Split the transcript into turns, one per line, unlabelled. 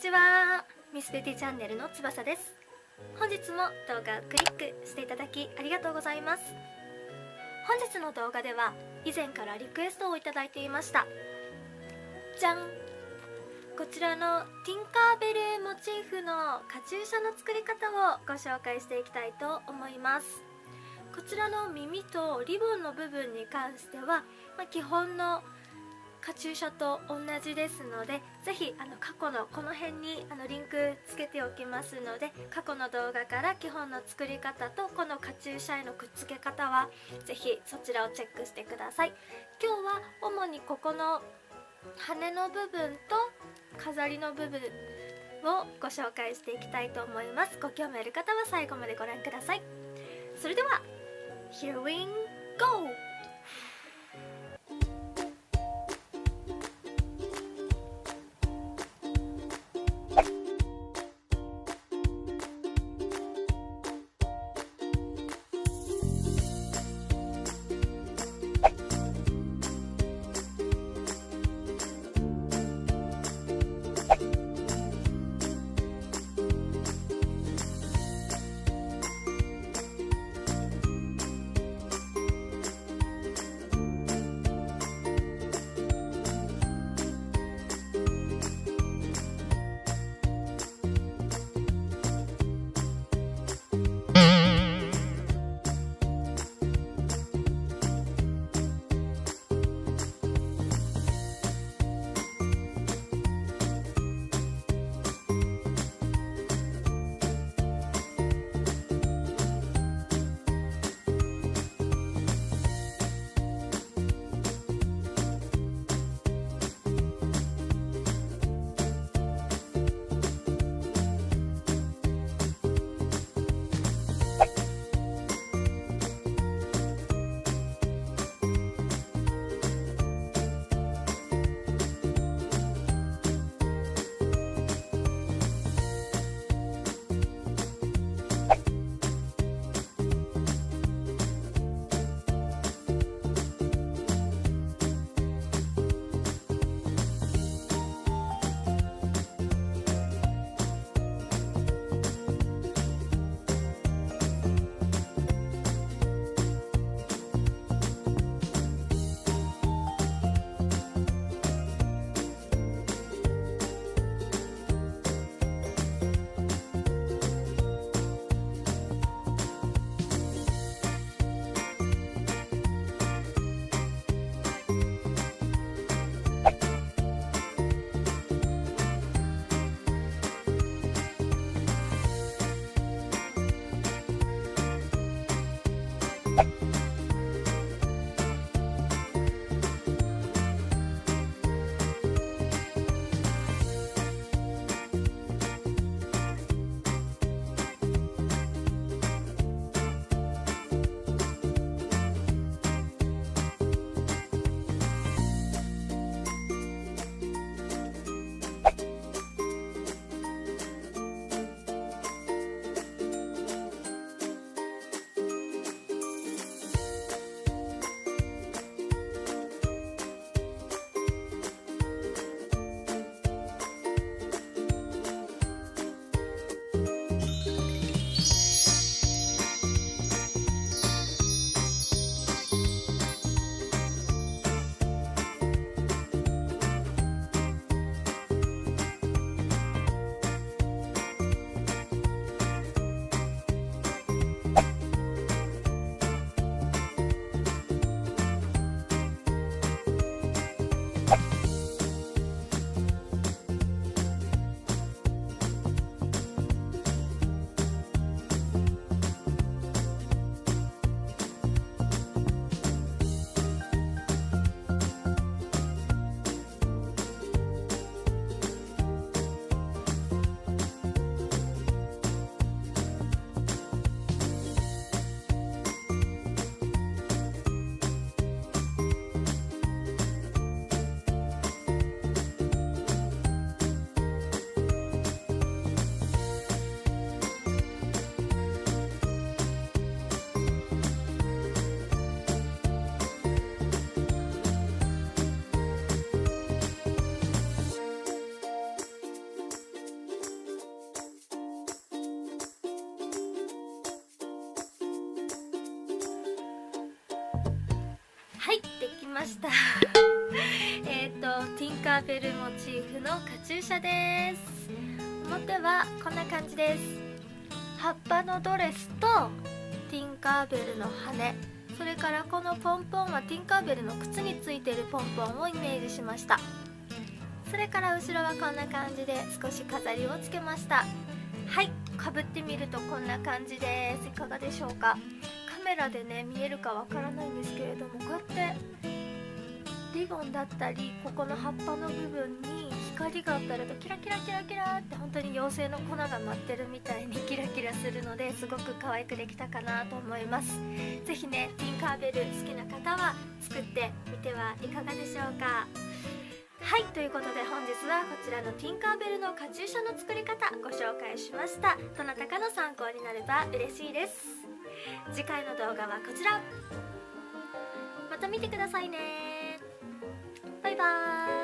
ちは、ミスベティチャンネルの翼です。本日も動画をクリックしていただきありがとうございます。本日の動画では以前からリクエストをいただいていました。じゃん、こちらのティンカーベルモチーフのカチューシャの作り方をご紹介していきたいと思います。こちらの耳とリボンの部分に関しては、基本のカチューシャと同じですので、ぜひ過去のこの辺にリンクつけておきますので、過去の動画から基本の作り方とこのカチューシャへのくっつけ方はぜひそちらをチェックしてください。今日は主にここの羽の部分と飾りの部分をご紹介していきたいと思います。ご興味ある方は最後までご覧ください。それでは Here we go! はいできましたティンカーベルモチーフのカチューシャです。表はこんな感じです。葉っぱのドレスとティンカーベルの羽、それからこのポンポンはティンカーベルの靴についているポンポンをイメージしました。それから後ろはこんな感じで少し飾りをつけました。はい、かぶってみるとこんな感じです。いかがでしょうか。カメラでね見えるかわからないんですけれども、こうやってリボンだったりここの葉っぱの部分に光が当たるとキラキラキラキラって本当に妖精の粉が舞ってるみたいにキラキラするので、すごく可愛くできたかなと思います。ぜひねティンカーベル好きな方は作ってみてはいかがでしょうか。はい、ということで本日はこちらのティンカーベルのカチューシャの作り方ご紹介しました。どなたかの参考になれば嬉しいです。次回の動画はこちら。また見てくださいね。バイバーイ。